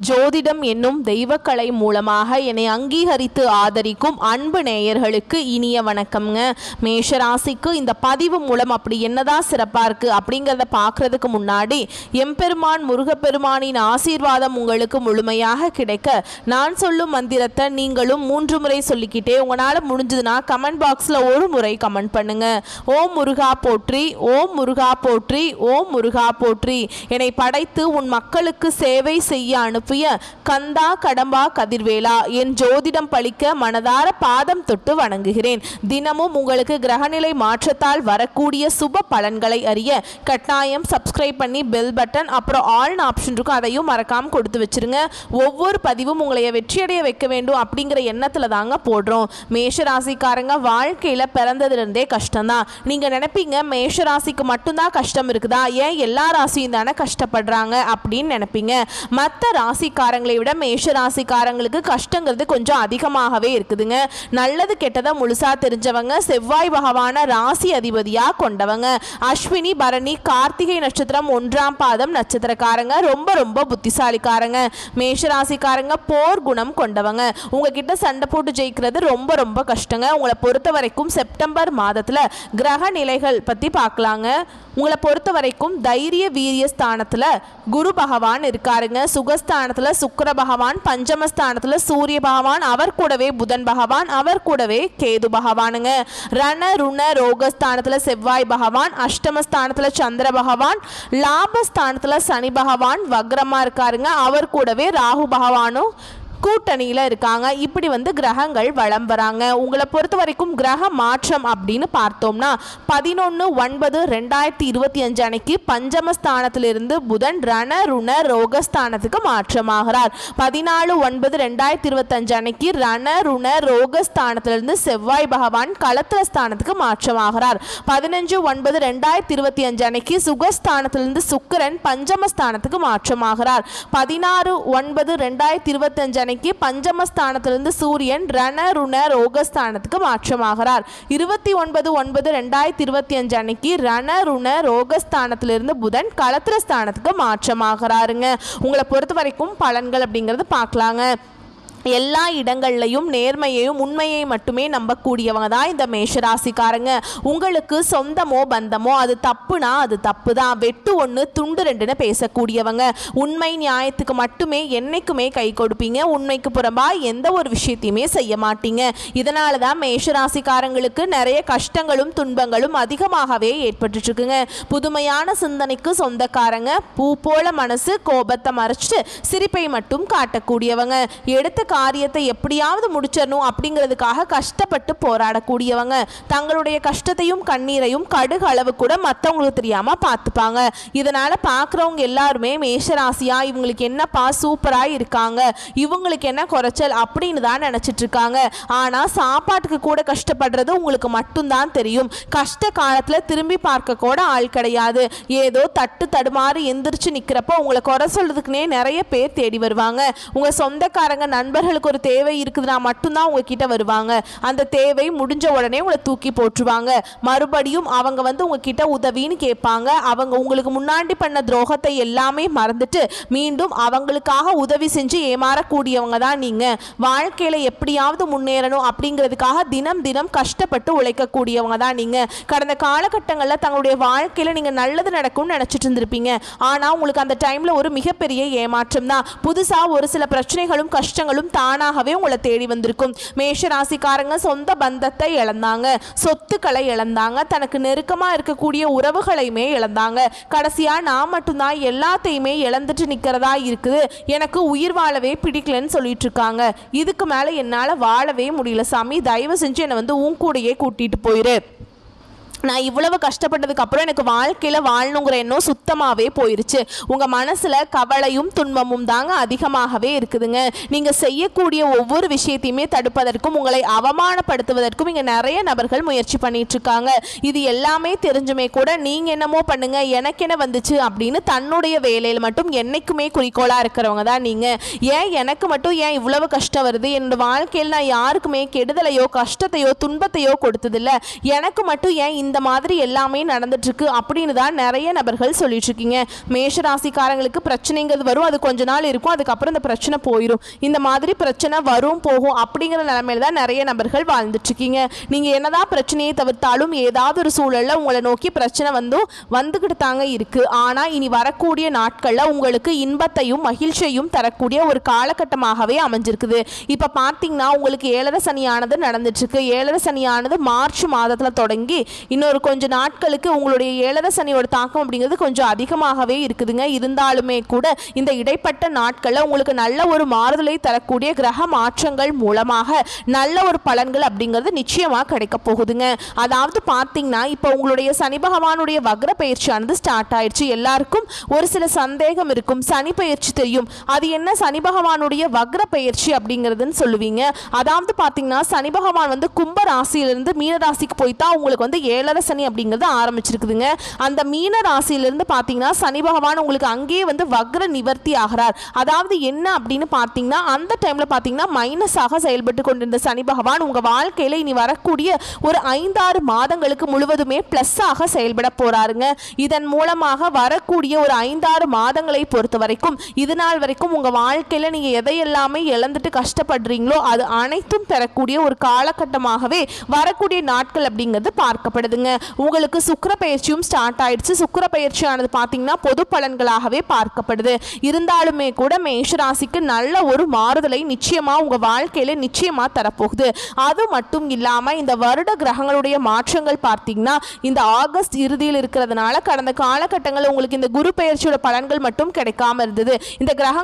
ஜோதிடம் என்னும் தெய்வக்கலை மூலமாக என்னை அங்கீகரித்து ஆதரிக்கும் அன்பு நேயர்களுக்கு இனிய வணக்கம்ங்க. மேஷராசிக்கு இந்த பதிவு மூலம் அப்படி என்னதான் சிறப்பாக இருக்குது அப்படிங்கிறத பார்க்குறதுக்கு முன்னாடி எம்பெருமான் முருகப்பெருமானின் ஆசீர்வாதம் உங்களுக்கு முழுமையாக கிடைக்க நான் சொல்லும் மந்திரத்தை நீங்களும் 3 முறை சொல்லிக்கிட்டே உங்களால் முடிஞ்சதுன்னா கமெண்ட் பாக்ஸில் ஒரு முறை கமெண்ட் பண்ணுங்க. ஓம் முருகா போற்றி, ஓம் முருகா போற்றி, ஓம் முருகா போற்றி. என்னை படைத்து உன் மக்களுக்கு சேவை செய்ய அனுப்ப கந்தா கடம்பா கதிர்வேலா என் ஜோதிடம் பழிக்க மனதார பாதம் தொட்டு வணங்குகிறேன். தினமும் உங்களுக்கு கிரகநிலை மாற்றத்தால் வரக்கூடிய சுப பலன்களை அறிய கட்டாயம் சப்ஸ்கிரைப் பண்ணி பெல் பட்டன் அப்புறம் ஆல் ஆப்ஷன் இருக்கும், அதையும் மறக்காம கொடுத்து வச்சிருங்க. ஒவ்வொரு பதிவும் உங்களை வெற்றியடைய வைக்க வேண்டும் அப்படிங்கிற எண்ணத்துல தாங்க போடுறோம். மேஷராசிக்காரங்க வாழ்க்கையில பிறந்ததுலேருந்தே கஷ்டம்தான். நீங்க நினைப்பீங்க மேஷராசிக்கு மட்டும்தான் கஷ்டம் இருக்குதா, ஏன் எல்லா ராசியும் தானே கஷ்டப்படுறாங்க அப்படின்னு நினைப்பீங்க. மற்ற ராசிக்காரங்களை விட மேஷ ராசிக்காரங்களுக்கு கஷ்டங்கிறது கொஞ்சம் அதிகமாகவே இருக்குதுங்க. நல்லது கெட்டதை முழுசா தெரிஞ்சவங்க, செவ்வாய் பகவான ராசி அதிபதியா கொண்டவங்க. அஸ்வினி பரணி கார்த்திகை நட்சத்திரம் 1ஆம் பாதம் நட்சத்திரக்காரங்க ரொம்ப ரொம்ப புத்திசாலிக்காரங்க. மேஷ ராசிக்காரங்க போர் குணம் கொண்டவங்க. உங்ககிட்ட சண்டை போட்டு ஜெயிக்கிறது ரொம்ப ரொம்ப கஷ்டங்க. உங்களை பொறுத்த வரைக்கும் செப்டம்பர் மாதத்துல கிரக நிலைகள் பத்தி பார்க்கலாங்க. உங்களை பொறுத்த வரைக்கும் தைரிய வீரிய ஸ்தானத்துல குரு பகவான் இருக்காருங்க. சுகஸ்தானத்துல சுக்கிர பகவான், பஞ்சமஸ்தானத்துல சூரிய பகவான், அவர் கூடவே புதன் பகவான், அவர் கூடவே கேது பகவானுங்க. ரண ருண ரோகஸ்தானத்துல செவ்வாய் பகவான், அஷ்டமஸ்தானத்துல சந்திர பகவான், லாபஸ்தானத்துல சனி பகவான் வக்ரமா இருக்காருங்க. அவர் கூடவே ராகு பகவானும் கூட்டணியில் இருக்காங்க. இப்படி கிரகங்கள் வலம் வராங்க. உங்களை பொறுத்த வரைக்கும் கிரக மாற்றம் அப்படின்னு பார்த்தோம்னா 11/9/2025 அன்னைக்கு பஞ்சமஸ்தானத்திலிருந்து புதன் ரண ருண ரோகஸ்தானத்துக்கு மாற்றமாகிறார். 14/9/2025 அன்னைக்கு ரண ருண ரோகஸ்தானத்திலிருந்து செவ்வாய் பகவான் களத்திர ஸ்தானத்துக்கு மாற்றமாகிறார். 15/9/2025 அன்னைக்கு சுகஸ்தானத்திலிருந்து சுக்கிரன் பஞ்சமஸ்தானத்துக்கு மாற்றமாகிறார். 16/9/2025 பஞ்சமஸ்தானத்திலிருந்து சூரியன் ரண ருண ரோகஸ்தானத்துக்கு மாற்றமாகிறார். 29/9/2025 அன்னைக்கு ரண ருண ரோகஸ்தானத்திலிருந்து புதன் களத்திர ஸ்தானத்துக்கு மாற்றமாகிறாருங்க. உங்களை பொறுத்த வரைக்கும் பலன்கள் அப்படிங்கிறது பார்க்கலாங்க. எல்லா இடங்கள்லையும் நேர்மையையும் உண்மையை மட்டுமே நம்பக்கூடியவங்க தான் இந்த மேஷராசிக்காரங்க. உங்களுக்கு சொந்தமோ பந்தமோ அது தப்புனா அது தப்பு தான், வெட்டு 1 துண்டு 2ன்னு பேசக்கூடியவங்க. உண்மை நியாயத்துக்கு மட்டுமே என்னைக்குமே கை கொடுப்பீங்க. உண்மைக்கு புறம்பா எந்த ஒரு விஷயத்தையுமே செய்ய மாட்டீங்க. இதனால தான் மேஷராசிக்காரங்களுக்கு நிறைய கஷ்டங்களும் துன்பங்களும் அதிகமாகவே ஏற்பட்டு இருக்குங்க. புதுமையான சிந்தனைக்கு சொந்தக்காரங்க. பூ போல மனசு, கோபத்தை மறைச்சிட்டு சிரிப்பை மட்டும் காட்டக்கூடியவங்க. எடுத்த காரியத்தை எப்படியாவது முடிச்சிடணும் அப்படிங்கிறதுக்காக கஷ்டப்பட்டு போராடக்கூடியவங்க. தங்களுடைய கஷ்டத்தையும் கண்ணீரையும் கடுகு அளவு கூட மற்றவங்களுக்கு தெரியாம பார்த்துப்பாங்க. இதனால பார்க்குறவங்க எல்லாருமே மேஷராசியா இவங்களுக்கு என்னப்பா சூப்பரா இருக்காங்க, இவங்களுக்கு என்ன குறைச்சல் அப்படின்னு தான் நினைச்சிட்டு இருக்காங்க. ஆனா சாப்பாட்டுக்கு கூட கஷ்டப்படுறது உங்களுக்கு மட்டும்தான் தெரியும். கஷ்ட காலத்துல திரும்பி பார்க்க கூட ஆள் கிடையாது. ஏதோ தட்டு தடுமாறி எந்திரிச்சு நிக்கிறப்போ உங்களை குறை சொல்றதுக்குனே நிறைய பேர் தேடி வருவாங்க. உங்க சொந்தக்காரங்க நண்பர்களுக்கு ஒரு தேவை இருக்குதுன்னா மட்டும்தான் உங்ககிட்ட வருவாங்க. அந்த தேவை முடிஞ்ச உடனே உங்களை தூக்கி போட்டுருவாங்க. மறுபடியும் அவங்க உங்ககிட்ட உதவின்னு கேட்பாங்க. அவங்க உங்களுக்கு முன்னாடி பண்ண துரோகத்தை எல்லாமே மறந்துட்டு மீண்டும் அவங்களுக்காக உதவி செஞ்சு ஏமாறக்கூடியவங்க தான் நீங்க. வாழ்க்கையில எப்படியாவது முன்னேறணும் அப்படிங்கிறதுக்காக தினம் தினம் கஷ்டப்பட்டு உழைக்கக்கூடியவங்க தான் நீங்க. கடந்த காலகட்டங்களில் தங்களுடைய வாழ்க்கையில நீங்க நல்லது நடக்கும்னு நினைச்சிட்டு இருந்திருப்பீங்க. ஆனா உங்களுக்கு அந்த டைம்ல ஒரு மிகப்பெரிய ஏமாற்றம் தான். புதுசா ஒரு சில பிரச்சனைகளும் கஷ்டங்களும் தானாகவே உங்களை தேடி வந்திருக்கும். மேஷ ராசிக்காரங்க சொந்த பந்தத்தை இழந்தாங்க, சொத்துக்களை இழந்தாங்க, தனக்கு நெருக்கமா இருக்கக்கூடிய உறவுகளையுமே இழந்தாங்க. கடைசியா நான் மட்டும்தான் எல்லாத்தையுமே இழந்துட்டு நிக்கிறதா இருக்குது, எனக்கு உயிர் வாழவே பிடிக்கலன்னு சொல்லிட்டு இருக்காங்க. இதுக்கு மேல என்னால வாழவே முடியல சாமி, தயவு செஞ்சு என்னை உன் கூடையே கூட்டிட்டு போயிரு. நான் இவ்வளவு கஷ்டப்பட்டதுக்கு அப்புறம் எனக்கு வாழ்க்கையில வாழணுங்கிற எண்ணம் சுத்தமாவே போயிருச்சு. உங்க மனசுல கவலையும் துன்பமும் தாங்க அதிகமாகவே இருக்குதுங்க. நீங்க செய்யக்கூடிய ஒவ்வொரு விஷயத்தையுமே தடுப்பதற்கும் உங்களை அவமானப்படுத்துவதற்கும் இங்க நிறைய நபர்கள் முயற்சி பண்ணிட்டு இருக்காங்க. இது எல்லாமே தெரிஞ்சுமே கூட நீங்க என்னமோ பண்ணுங்க எனக்கு என்ன வந்துச்சு அப்படின்னு தன்னுடைய வேலையில மட்டும் என்னைக்குமே குறிக்கோளா இருக்கிறவங்க தான் நீங்க. ஏன் எனக்கு மட்டும் ஏன் இவ்வளவு கஷ்டம் வருது, என்னோட வாழ்க்கையில் நான் யாருக்குமே கெடுதலையோ கஷ்டத்தையோ துன்பத்தையோ கொடுத்ததில்லை, எனக்கு மட்டும் ஏன் இந்த மாதிரி எல்லாமே நடந்துட்டு இருக்கு அப்படின்னு தான் நிறைய நபர்கள் சொல்லிட்டு இருக்கீங்க. மேஷ ராசிக்காரங்களுக்கு பிரச்சனைங்கிறது வரும், அது கொஞ்ச நாள் இருக்கும், அதுக்கப்புறம் இந்த பிரச்சனை போயிடும். இந்த மாதிரி பிரச்சனை வரும் போகும் அப்படிங்கிற நிலைமையில தான் நிறைய நபர்கள் வாழ்ந்துட்டு இருக்கீங்க. நீங்க என்னதான் பிரச்சனையை தவிர்த்தாலும் ஏதாவது ஒரு சூழல்ல உங்களை நோக்கி பிரச்சனை வந்துகிட்டு தாங்க இருக்கு. ஆனா இனி வரக்கூடிய நாட்கள்ல உங்களுக்கு இன்பத்தையும் மகிழ்ச்சியையும் தரக்கூடிய ஒரு காலகட்டமாகவே அமைஞ்சிருக்குது. இப்ப பார்த்தீங்கன்னா உங்களுக்கு ஏழரை சனியானது நடந்துட்டு இருக்கு. ஏழரை சனியானது மார்ச் மாதத்துல தொடங்கி இன்னொரு கொஞ்ச நாட்களுக்கு உங்களுடைய ஏழரை சனியோட தாக்கம் அப்படிங்கிறது கொஞ்சம் அதிகமாகவே இருக்குதுங்க. இருந்தாலுமே கூட இந்த இடைப்பட்ட நாட்கள்ல உங்களுக்கு நல்ல ஒரு மாறுதலை தரக்கூடிய கிரக மாற்றங்கள் மூலமாக நல்ல ஒரு பலன்கள் அப்படிங்கிறது நிச்சயமா கிடைக்க போகுதுங்க. அதாவது பார்த்தீங்கன்னா இப்போ உங்களுடைய சனி பகவானுடைய வக்ர பயிற்சியானது ஸ்டார்ட் ஆயிடுச்சு. எல்லாருக்கும் ஒரு சில சந்தேகம் இருக்கும், சனி பயிற்சி தெரியும், அது என்ன சனி பகவானுடைய வக்ர பயிற்சி அப்படிங்கிறதுன்னு சொல்லுவீங்க. அதாவது பார்த்தீங்கன்னா சனி பகவான் வந்து கும்ப ராசியிலிருந்து மீன ராசிக்கு போய்தான் உங்களுக்கு வந்து ஏழரை சனி அப்படிங்கிறது ஆரம்பிச்சிருக்குதுங்க. அந்த மீன ராசியிலிருந்து பார்த்தீங்கன்னா சனி பகவான் உங்களுக்கு அங்கேயே வந்து வக்ர நிவர்த்தி ஆகிறார். அதாவது என்ன அப்படின்னு பார்த்தீங்கன்னா அந்த டைம்ல பார்த்தீங்கன்னா மைனஸாக செயல்பட்டு கொண்டிருந்த சனி பகவான் உங்க வாழ்க்கையில இனி வரக்கூடிய ஒரு 5-6 மாதங்களுக்கு முழுவதுமே பிளஸ் ஆக செயல்பட போறாருங்க. இதன் மூலமாக வரக்கூடிய ஒரு 5-6 மாதங்களை பொறுத்த வரைக்கும் இது நாள் வரைக்கும் உங்க வாழ்க்கையில நீங்க எதையெல்லாமே இழந்துட்டு கஷ்டப்படுறீங்களோ அது அனைத்தும் பெறக்கூடிய ஒரு காலகட்டமாகவே வரக்கூடிய நாட்கள் அப்படிங்கிறது பார்க்கப்படுதுங்க. உங்களுக்கு சுக்கிர பயிற்சியும் ஸ்டார்ட் ஆயிடுச்சு. சுக்கிர பயிற்சியானது பார்த்தீங்கன்னா பொது பலன்களாகவே பார்க்கப்படுது. இருந்தாலுமே கூட மேஷ ராசிக்கு நல்ல ஒரு மாறுதலை நிச்சயமா உங்க வாழ்க்கையில நிச்சயமா தரப்போகுது. அது மட்டும் இல்லாம இந்த வருட கிரகங்களுடைய மாற்றங்கள் பார்த்தீங்கன்னா இந்த ஆகஸ்ட் இறுதியில் இருக்கிறதுனால கடந்த காலகட்டங்களில் உங்களுக்கு இந்த குரு பயிற்சியோட பலன்கள் மட்டும் கிடைக்காம இருந்தது. இந்த கிரக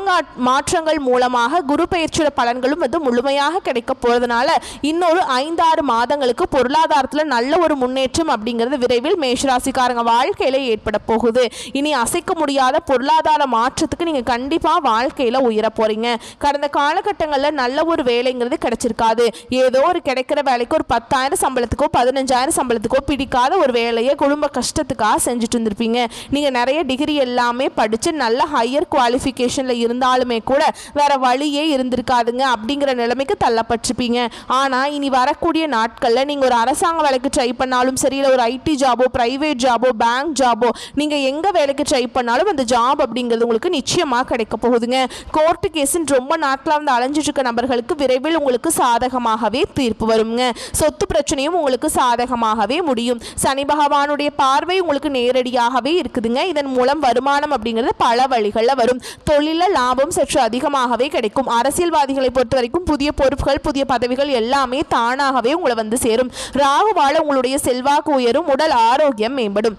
மாற்றங்கள் மூலமாக குரு பயிற்சியோட பலன்களும் வந்து முழுமையாக கிடைக்க போறதுனால இன்னொரு 5-6 மாதங்களுக்கு பொருளாதாரத்தில் நல்ல ஒரு முன்னேற்றம் அப்படிங்கிறது விரைவில் மேஷராசிக்காரங்க வாழ்க்கையில ஏற்பட போகுது. இனி அசைக்க முடியாத பொருளாதார மாற்றத்துக்கு நீங்க கண்டிப்பா வாழ்க்கையில உயர போறீங்க. கடந்த காலகட்டங்களில் நல்ல ஒரு வேலைங்கிறது கிடைச்சிருக்காது. ஏதோ ஒரு கிடைக்கிற வேலைக்கு ஒரு 10,000 சம்பளத்துக்கோ 15,000 சம்பளத்துக்கோ பிடிக்காத ஒரு வேலையை குடும்ப கஷ்டத்துக்காக செஞ்சுட்டு இருந்திருப்பீங்க. நீங்க நிறைய டிகிரி எல்லாமே படிச்சு நல்ல ஹையர் குவாலிஃபிகேஷன்ல இருந்தாலுமே கூட வேற வழியே இருந்திருக்காதுங்க அப்படிங்கிற நிலைமைக்கு தள்ளப்பட்டிருப்பீங்க. ஆனா இனி வரக்கூடிய நாட்கள்ல நீங்க ஒரு அரசாங்க வேலைக்கு ட்ரை பண்ணாலும் சரி, இல்லை ஒரு ஐடி ஜாபோ பிரைவேட் ஜாபோ பேங்க் ஜாபோ நீங்க எங்க வேலைக்கு ட்ரை பண்ணாலும் அந்த ஜாப் அப்படிங்கிறது உங்களுக்கு நிச்சயமா கிடைக்க போகுதுங்க. கோர்ட்டு கேஸின் ரொம்ப நாட்களாக வந்து அலைஞ்சிட்டு இருக்க நபர்களுக்கு விரைவில் உங்களுக்கு சாதகமாகவே தீர்ப்பு வருங்க. சொத்து பிரச்சனையும் உங்களுக்கு சாதகமாகவே முடியும். சனி பகவானுடைய பார்வை உங்களுக்கு நேரடியாகவே இருக்குதுங்க. இதன் மூலம் வருமானம் அப்படிங்கிறது பல வழிகளில் வரும். தொழில லாபம் சற்று அதிகமாகவே கிடைக்கும். அரசியல்வாதிகளை பொறுத்த வரைக்கும் புதிய பொறுப்புகள் புதிய பதவிகள் எல்லாமே தானாகவே உங்களை வந்து சேரும். ராகுவால உங்களுடைய செல்வாக்கு உயரும். உடல் ஆரோக்கியம் மேம்படும்.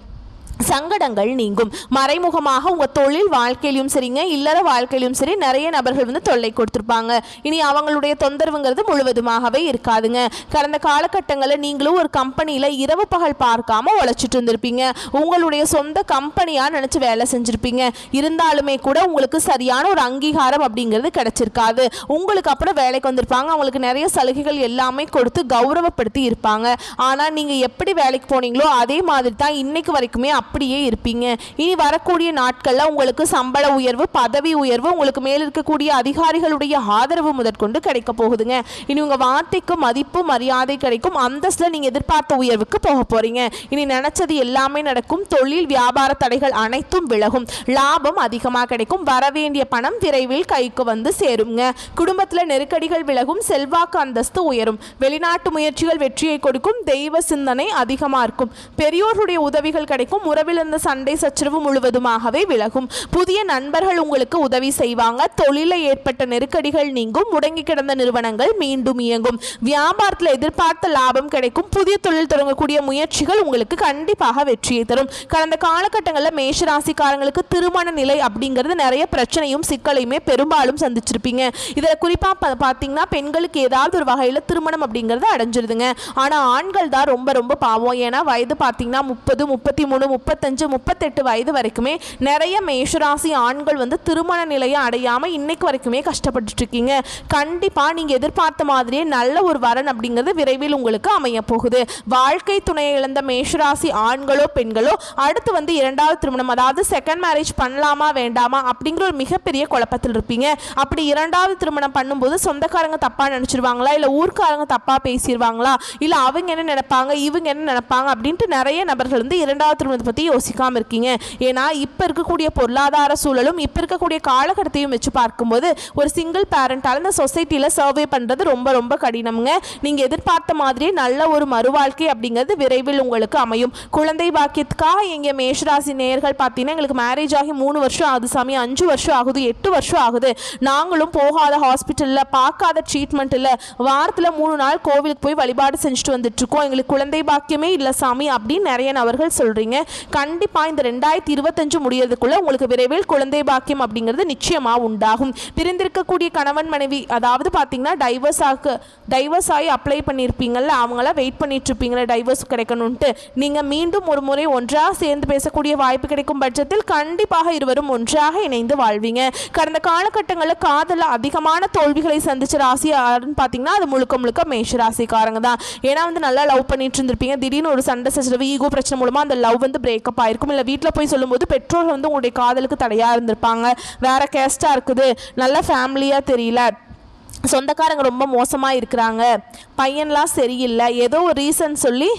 சங்கடங்கள் நீங்கும். மறைமுகமாக உங்கள் தொழில் வாழ்க்கையிலும் சரிங்க இல்லற வாழ்க்கையிலும் சரி நிறைய நபர்கள் வந்து தொல்லை கொடுத்துருப்பாங்க. இனி அவங்களுடைய தொந்தரவுங்கிறது முழுவதுமாகவே இருக்காதுங்க. கடந்த காலகட்டங்களில் நீங்களும் ஒரு கம்பெனியில் இரவு பகல் பார்க்காம உழைச்சிட்டு இருந்திருப்பீங்க. உங்களுடைய சொந்த கம்பெனியாக நினச்சி வேலை செஞ்சுருப்பீங்க. இருந்தாலுமே கூட உங்களுக்கு சரியான ஒரு அங்கீகாரம் அப்படிங்கிறது கிடைச்சிருக்காது. உங்களுக்கு அப்புறம் வேலைக்கு வந்திருப்பாங்க. அவங்களுக்கு நிறைய சலுகைகள் எல்லாமே கொடுத்து கௌரவப்படுத்தி இருப்பாங்க. ஆனால் நீங்கள் எப்படி வேலைக்கு போனீங்களோ அதே மாதிரி தான் இன்னைக்கு வரைக்குமே அப்படியே இருப்பீங்க. இனி வரக்கூடிய நாட்களில் உங்களுக்கு சம்பள உயர்வு பதவி உயர்வு உங்களுக்கு மேல் இருக்கக்கூடிய அதிகாரிகளுடைய ஆதரவு முதற்கொண்டு கிடைக்க போகுதுங்க. இனி உங்கள் வார்த்தைக்கு மதிப்பு மரியாதை கிடைக்கும். அந்தஸ்தில் நீங்கள் எதிர்பார்த்த உயர்வுக்கு போக போறீங்க. இனி நினைச்சது எல்லாமே நடக்கும். தொழில் வியாபார தடைகள் அனைத்தும் விலகும். லாபம் அதிகமாக கிடைக்கும். வரவேண்டிய பணம் விரைவில் கைக்கு வந்து சேருங்க. குடும்பத்தில் நெருக்கடிகள் விலகும். செல்வாக்கு அந்தஸ்து உயரும். வெளிநாட்டு முயற்சிகள் வெற்றியை கொடுக்கும். தெய்வ சிந்தனை அதிகமாக இருக்கும். பெரியோருடைய உதவிகள் கிடைக்கும். உறவில் இருந்த சண்டை சச்சரவு முழுவதுமாகவே விலகும். புதிய நண்பர்கள் உங்களுக்கு உதவி செய்வாங்க. தொழிலில் ஏற்பட்ட நெருக்கடிகள் நீங்கும். முடங்கி கிடந்த நிறுவனங்கள் மீண்டும் இயங்கும். வியாபாரத்தில் எதிர்பார்த்த லாபம் கிடைக்கும். புதிய தொழில் தொடங்கக்கூடிய முயற்சிகள் உங்களுக்கு கண்டிப்பாக வெற்றியை தரும். கடந்த காலகட்டங்களில் மேஷராசிக்காரங்களுக்கு திருமண நிலை அப்படிங்கிறது நிறைய பிரச்சனையும் சிக்கலையுமே பெரும்பாலும் சந்திச்சிருப்பீங்க. இதில் குறிப்பாக பார்த்தீங்கன்னா பெண்களுக்கு ஏதாவது ஒரு வகையில் திருமணம் அப்படிங்கிறது அடைஞ்சிருதுங்க. ஆனால் ஆண்கள் தான் ரொம்ப ரொம்ப பாவம். ஏன்னா வயது பார்த்தீங்கன்னா 30, 33, 35-38 வயது வரைக்குமே நிறைய மேஷராசி ஆண்கள் வந்து திருமண நிலையை அடையாமல் இன்னைக்கு வரைக்குமே கஷ்டப்பட்டு இருக்கீங்க. கண்டிப்பாக நீங்கள் எதிர்பார்த்த மாதிரியே நல்ல ஒரு வரன் அப்படிங்கிறது விரைவில் உங்களுக்கு அமைய போகுது. வாழ்க்கை துணையை இழந்த மேஷராசி ஆண்களோ பெண்களோ அடுத்து வந்து இரண்டாவது திருமணம், அதாவது செகண்ட் மேரேஜ் பண்ணலாமா வேண்டாமா அப்படிங்கிற ஒரு மிகப்பெரிய குழப்பத்தில் இருப்பீங்க. அப்படி இரண்டாவது திருமணம் பண்ணும்போது சொந்தக்காரங்க தப்பாக நினச்சிருவாங்களா, இல்லை ஊர்க்காரங்க தப்பாக பேசிடுவாங்களா, இல்லை அவங்க என்ன நினைப்பாங்க இவங்க என்ன நினைப்பாங்க அப்படின்ட்டு நிறைய நபர்கள் வந்து இரண்டாவது திருமணத்தை பற்றி யோசிக்காமல் இருக்கீங்க. ஏன்னா இப்போ இருக்கக்கூடிய பொருளாதார சூழலும் இப்போ இருக்கக்கூடிய காலகட்டத்தையும் வச்சு பார்க்கும்போது ஒரு சிங்கிள் பேரண்டால் இந்த சொசைட்டியில் சர்வே பண்ணுறது ரொம்ப ரொம்ப கடினம்ங்க. நீங்கள் எதிர்பார்த்த மாதிரி நல்ல ஒரு மறுவாழ்க்கை அப்படிங்கிறது விரைவில் உங்களுக்கு அமையும். குழந்தை பாக்கியத்துக்காக எங்கள் மேஷராசி நேயர்கள் பார்த்தீங்கன்னா எங்களுக்கு மேரேஜ் ஆகி 3 வருஷம் ஆகுது சாமி, 5 வருஷம் ஆகுது, 8 வருஷம் ஆகுது, நாங்களும் போகாத ஹாஸ்பிட்டலில் பார்க்காத ட்ரீட்மெண்ட் இல்லை, வாரத்தில் 3 நாள் கோவிலுக்கு போய் வழிபாடு செஞ்சுட்டு வந்துட்டு இருக்கோம், எங்களுக்கு குழந்தை பாக்கியமே இல்லை சாமி அப்படின்னு நிறைய நபர்கள் சொல்கிறீங்க. கண்டிப்பாக இந்த 2025 முடியறதுக்குள்ள உங்களுக்கு விரைவில் குழந்தை பாக்கியம் அப்படிங்கிறது நிச்சயமாக உண்டாகும். பிரிந்திருக்கக்கூடிய கணவன் மனைவி, அதாவது பார்த்தீங்கன்னா டைவர்ஸ் ஆகி அப்ளை பண்ணியிருப்பீங்கள்ல, அவங்களாம் வெயிட் பண்ணிட்டு இருப்பீங்களா டைவர்ஸ் கிடைக்கணும்ட்டு, நீங்கள் மீண்டும் ஒரு முறை ஒன்றாக சேர்ந்து பேசக்கூடிய வாய்ப்பு கிடைக்கும் பட்சத்தில் கண்டிப்பாக இருவரும் ஒன்றாக இணைந்து வாழ்வீங்க. கடந்த காலகட்டங்களில் காதலில் அதிகமான தோல்விகளை சந்திச்ச ராசி யாருன்னு பார்த்தீங்கன்னா அது முழுக்க முழுக்க மேஷ ராசிக்காரங்க தான். ஏன்னா வந்து நல்லா லவ் பண்ணிட்டு இருந்திருப்பீங்க, திடீர்னு ஒரு சண்டை சச்சரவு ஈகோ பிரச்சனை மூலமாக அந்த லவ் வந்து பிரேக்கப் ஆயிருக்கும், இல்லை வீட்டில் போய் சொல்லும்போது பெற்றோர்கள் வந்து உங்களுடைய காதலுக்கு தடையாக இருந்திருப்பாங்க, வேற கேஸ்டாக இருக்குது, நல்ல ஃபேமிலியாக தெரியல, சொந்தக்காரங்க ரொம்ப மோசமாக இருக்கிறாங்க, பையன்லாம் சரியில்லை, ஏதோ ஒரு ரீசன் சொல்லி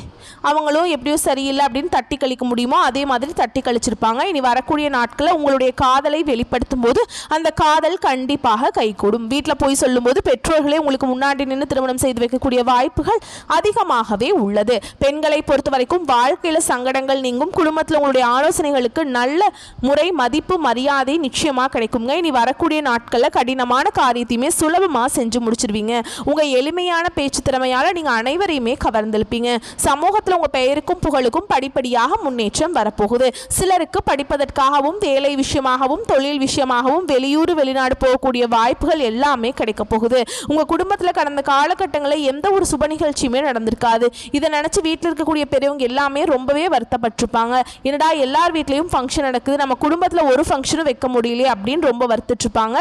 அவங்களும் எப்படியோ சரியில்லை அப்படின்னு தட்டி கழிக்க முடியுமோ அதே மாதிரி தட்டி கழிச்சிருப்பாங்க. இனி வரக்கூடிய நாட்களில் உங்களுடைய காதலை வெளிப்படுத்தும் போது அந்த காதல் கண்டிப்பாக கைகூடும். வீட்டில் போய் சொல்லும்போது பெற்றோர்களே உங்களுக்கு முன்னாடி நின்று திருமணம் செய்து வைக்கக்கூடிய வாய்ப்புகள் அதிகமாகவே உள்ளது. பெண்களை பொறுத்த வரைக்கும் வாழ்க்கையில் சங்கடங்கள் நீங்கும், குடும்பத்தில் உங்களுடைய ஆலோசனைகளுக்கு நல்ல முறை மதிப்பு மரியாதை நிச்சயமாக கிடைக்குங்க. இனி வரக்கூடிய நாட்களில் கடினமான காரியத்தையுமே சுலபமாக செஞ்சு முடிச்சிருவீங்க. உங்கள் எளிமையான பேச்சு திறமையால் நீங்கள் அனைவரையுமே கவர்ந்திருப்பீங்க. சமூகத்தில் உங்கள் பெயருக்கும் புகழுக்கும் படிப்படியாக முன்னேற்றம் வரப்போகுது. சிலருக்கு படிப்பதற்காகவும் வேலை விஷயமாகவும் தொழில் விஷயமாகவும் வெளியூர் வெளிநாடு போகக்கூடிய வாய்ப்புகள் எல்லாமே கிடைக்க போகுது. உங்கள் குடும்பத்தில் கடந்த காலகட்டங்களில் எந்த ஒரு சுப நிகழ்ச்சியுமே நடந்திருக்காது. இதை நினச்சி வீட்டில் இருக்கக்கூடிய பெரியவங்க எல்லாமே ரொம்பவே வருத்தப்பட்டிருப்பாங்க. என்னடா எல்லார் வீட்லேயும் ஃபங்க்ஷன் நடக்குது, நம்ம குடும்பத்தில் ஒரு ஃபங்க்ஷனும் வைக்க முடியலையே அப்படின்னு ரொம்ப வருத்திட்டுருப்பாங்க,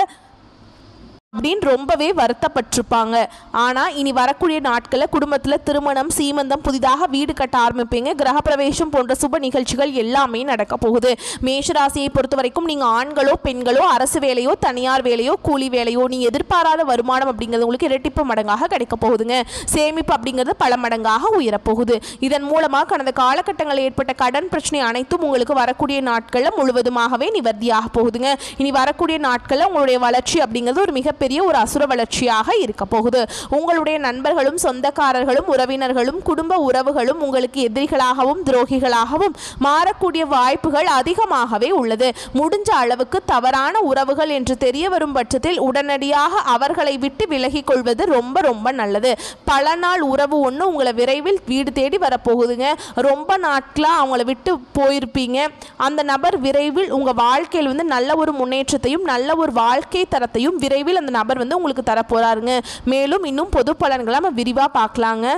அப்படின்னு ரொம்பவே வருத்தப்பட்டிருப்பாங்க. ஆனால் இனி வரக்கூடிய நாட்களில் குடும்பத்தில் திருமணம், சீமந்தம், புதிதாக வீடு கட்ட ஆரம்பிப்பீங்க. கிரகப்பிரவேசம் போன்ற சுப நிகழ்ச்சிகள் எல்லாமே நடக்க போகுது. மேஷராசியை பொறுத்த வரைக்கும் நீங்கள் ஆண்களோ பெண்களோ அரசு வேலையோ தனியார் வேலையோ கூலி வேலையோ நீங்கள் எதிர்பாராத வருமானம் அப்படிங்கிறது உங்களுக்கு இரட்டிப்பு மடங்காக கிடைக்க போகுதுங்க. சேமிப்பு அப்படிங்கிறது பல மடங்காக உயரப்போகுது. இதன் மூலமாக கடந்த காலகட்டங்களில் ஏற்பட்ட கடன் பிரச்சனை அனைத்தும் உங்களுக்கு வரக்கூடிய நாட்களில் முழுவதுமாகவே நிவர்த்தியாக போகுதுங்க. இனி வரக்கூடிய நாட்களில் உங்களுடைய வளர்ச்சி அப்படிங்கிறது ஒரு மிகப்பெரிய ஒரு அசுர வளர்ச்சியாக இருக்க போகுது. உங்களுடைய நண்பர்களும் சொந்தக்காரர்களும் உறவினர்களும் குடும்ப உறவுகளும் உங்களுக்கு எதிரிகளாகவும் துரோகிகளாகவும் மாறக்கூடிய வாய்ப்புகள் அதிகமாகவே உள்ளது. முடிஞ்ச அளவுக்கு தவறான உறவுகள் என்று தெரிய வரும் பட்சத்தில் உடனடியாக அவர்களை விட்டு விலகிக் கொள்வது ரொம்ப ரொம்ப நல்லது. பல நாள் உறவு ஒன்று உங்களை விரைவில் வீடு தேடி வரப்போகுதுங்க. ரொம்ப நாட்களாக அவங்கள விட்டு போயிருப்பீங்க. அந்த நபர் விரைவில் உங்கள் வாழ்க்கையில் வந்து நல்ல ஒரு முன்னேற்றத்தையும் நல்ல ஒரு வாழ்க்கை தரத்தையும் விரைவில் அந்த நபர் வந்து உங்களுக்கு தரப்போறாருங்க. மேலும் இன்னும் பொது பலன்களை நம்ம விரிவாக பார்க்கலாங்க.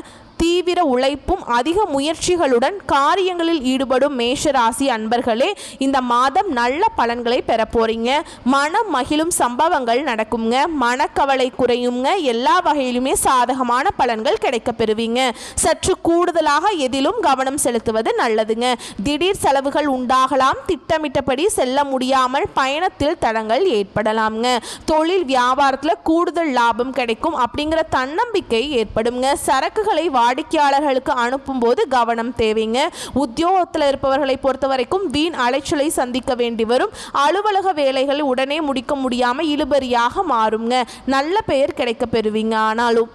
தீவிர உழைப்பும் அதிக முயற்சிகளுடன் காரியங்களில் ஈடுபடும் மேஷ ராசி அன்பர்களே இந்த மாதம் நல்ல பலன்களை பெற போறீங்க. மனம் மகிழும் சம்பவங்கள் நடக்குங்க, மனக்கவலை குறையுங்க, எல்லா வகையிலுமே சாதகமான பலன்கள் கிடைக்க பெறுவீங்க. சற்று கூடுதலாக எதிலும் கவனம் செலுத்துவது நல்லதுங்க. திடீர் செலவுகள் உண்டாகலாம், திட்டமிட்டபடி செல்ல முடியாமல் பயணத்தில் தடங்கள் ஏற்படலாம்ங்க. தொழில் வியாபாரத்தில் கூடுதல் லாபம் கிடைக்கும் அப்படிங்கிற தன்னம்பிக்கை ஏற்படுங்க. சரக்குகளை வாடிக்கையாளர்களுக்கு அனுப்பும் போது கவனம் தேவைங்க. உத்தியோகத்தில் இருப்பவர்களை பொறுத்த வரைக்கும் வீண் அலைச்சலை சந்திக்க வேண்டி வரும். அலுவலக வேலைகளை உடனே முடிக்க முடியாமல் இழுபறியாக மாறுங்க. நல்ல பெயர் கிடைக்க பெறுவீங்க. ஆனாலும்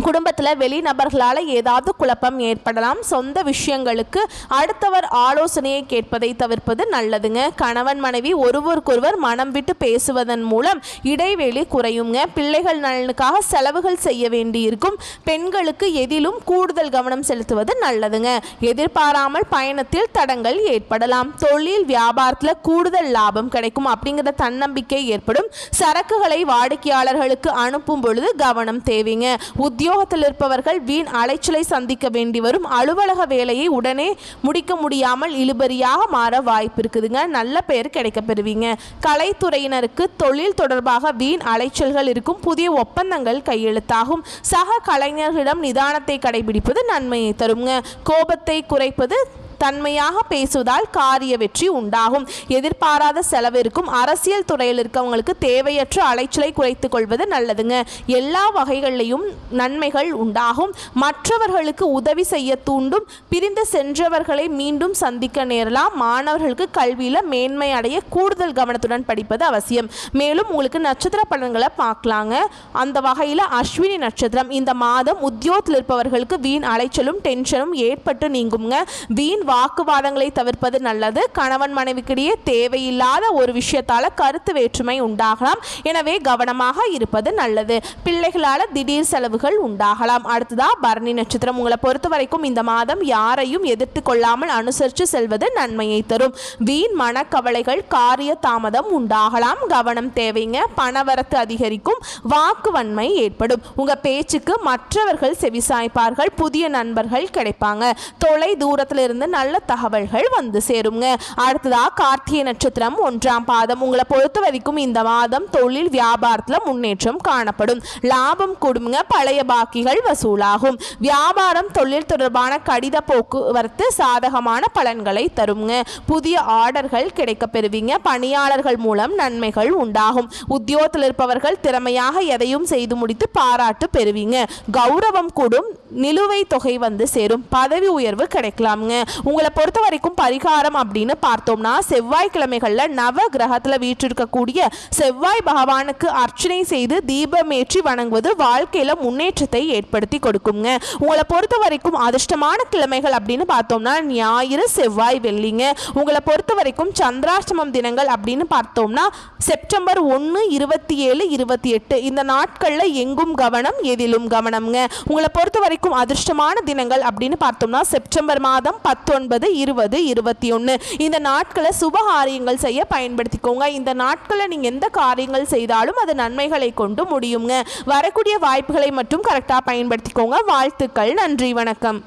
குடும்பத்தில் வெளிநபர்களால் ஏதாவது குழப்பம் ஏற்படலாம். சொந்த விஷயங்களுக்கு அடுத்தவர் ஆலோசனையை கேட்பதை தவிர்ப்பது நல்லதுங்க. கணவன் மனைவி ஒருவருக்கொருவர் மனம் விட்டு பேசுவதன் மூலம் இடைவெளி குறையுங்க. பிள்ளைகள் நலனுக்காக செலவுகள் செய்ய வேண்டியிருக்கும். பெண்களுக்கு எதிலும் கூடுதல் கவனம் செலுத்துவது நல்லதுங்க. எதிர்பாராமல் பயணத்தில் தடங்கள் ஏற்படலாம். தொழில் வியாபாரத்தில் கூடுதல் லாபம் கிடைக்கும் அப்படிங்கிற தன்னம்பிக்கை ஏற்படும். சரக்குகளை வாடிக்கையாளர்களுக்கு அனுப்பும் பொழுது கவனம் தேவைங்க. உத்தியோக உத்தியோகத்தில் இருப்பவர்கள் வீண் அலைச்சலை சந்திக்க வேண்டி வரும். அலுவலக வேலையை உடனே முடிக்க முடியாமல் இழுபறியாக மாற வாய்ப்பு இருக்குதுங்க. நல்ல பெயர் கிடைக்க பெறுவீங்க. கலைத்துறையினருக்கு தொழில் தொடர்பாக வீண் அலைச்சல்கள் இருக்கும். புதிய ஒப்பந்தங்கள் கையெழுத்தாகும். சக கலைஞர்களிடம் நிதானத்தை கடைபிடிப்பது நன்மையை தருங்க. கோபத்தை குறைப்பது, தன்மையாக பேசுவதால் காரிய வெற்றி உண்டாகும். எதிர்பாராத செலவு இருக்கும். அரசியல் துறையில் இருக்கவங்களுக்கு தேவையற்ற அலைச்சலை குறைத்துக் கொள்வது நல்லதுங்க. எல்லா வகைகளிலையும் நன்மைகள் உண்டாகும். மற்றவர்களுக்கு உதவி செய்ய தூண்டும். பிரிந்து சென்றவர்களை மீண்டும் சந்திக்க நேரலாம். மாணவர்களுக்கு கல்வியில் மேன்மை அடைய கூடுதல் கவனத்துடன் படிப்பது அவசியம். மேலும் உங்களுக்கு நட்சத்திர பலன்களை பார்க்கலாங்க. அந்த வகையில் அஸ்வினி நட்சத்திரம். இந்த மாதம் உத்தியோகத்தில் இருப்பவர்களுக்கு வீண் அலைச்சலும் டென்ஷனும் ஏற்பட்டு நீங்குங்க. வீண் வாக்குவாதங்களை தவிர்ப்பது நல்லது. கணவன் மனைவிக்கிடையே தேவையில்லாத ஒரு விஷயத்தால கருத்து வேற்றுமை உண்டாகலாம். எனவே கவனமாக இருப்பது நல்லது. பிள்ளைகளால் திடீர் செலவுகள் உண்டாகலாம். அடுத்ததா பரணி நட்சத்திரம். உங்களை பொறுத்த வரைக்கும் இந்த மாதம் யாரையும் எதிர்த்து கொள்ளாமல் அனுசரித்து செல்வது நன்மையை தரும். வீண் மனக்கவலைகள், காரிய தாமதம் உண்டாகலாம். கவனம் தேவைங்க. பணவரத்து அதிகரிக்கும். வாக்குவன்மை ஏற்படும். உங்க பேச்சுக்கு மற்றவர்கள் செவிசாய்ப்பார்கள். புதிய நண்பர்கள் கிடைப்பாங்க. தொலை தூரத்தில் இருந்து நல்ல தகவல்கள் வந்து சேருங்க. அடுத்ததா கார்த்திகை நட்சத்திரம் 1ஆம் பாதம். உங்களை பொறுத்த வரைக்கும் இந்த மாதம் தொழில் வியாபாரத்தில் முன்னேற்றம் காணப்படும். லாபம் கொடுங்க. பழைய பாக்கிகள் வசூலாகும். வியாபாரம், தொழில் தொடர்பான கடித போக்குவரத்து சாதகமான பலன்களை தருங்க. புதிய ஆர்டர்கள் கிடைக்க பெறுவீங்க. பணியாளர்கள் மூலம் நன்மைகள் உண்டாகும். உத்தியோகத்தில் இருப்பவர்கள் திறமையாக எதையும் செய்து முடித்து பாராட்டு பெறுவீங்க. கௌரவம் கூடும். நிலுவை தொகை வந்து சேரும். பதவி உயர்வு கிடைக்கலாமுங்க. உங்களை பொறுத்த வரைக்கும் பரிகாரம் அப்படின்னு பார்த்தோம்னா செவ்வாய்க்கிழமைகளில் நவ கிரகத்தில் வீற்றிருக்கக்கூடிய செவ்வாய் பகவானுக்கு அர்ச்சனை செய்து தீபமேற்றி வணங்குவது வாழ்க்கையில் முன்னேற்றத்தை ஏற்படுத்தி கொடுக்குங்க. உங்களை பொறுத்த வரைக்கும் அதிர்ஷ்டமான கிழமைகள் அப்படின்னு பார்த்தோம்னா ஞாயிறு, செவ்வாய், வெள்ளிங்க. உங்களை பொறுத்த வரைக்கும் சந்திராஷ்டமம் தினங்கள் அப்படின்னு பார்த்தோம்னா செப்டம்பர் 1, 27, 28 இந்த நாட்களில் எங்கும் கவனம், எதிலும் கவனம்ங்க. உங்களை பொறுத்த வரைக்கும் அதிர்ஷ்டமான தினங்கள் அப்படின்னு பார்த்தோம்னா செப்டம்பர் மாதம் 19, 20, 21 இந்த நாட்களை சுபகாரியங்கள் செய்ய பயன்படுத்திக்கோங்க. இந்த நாட்களை நீங்க எந்த காரியங்கள் செய்தாலும் அது நன்மைகளை கொண்டு முடியுங்க. வரக்கூடிய வாய்ப்புகளை மட்டும் கரெக்டாக பயன்படுத்திக்கோங்க. வாழ்த்துக்கள். நன்றி, வணக்கம்.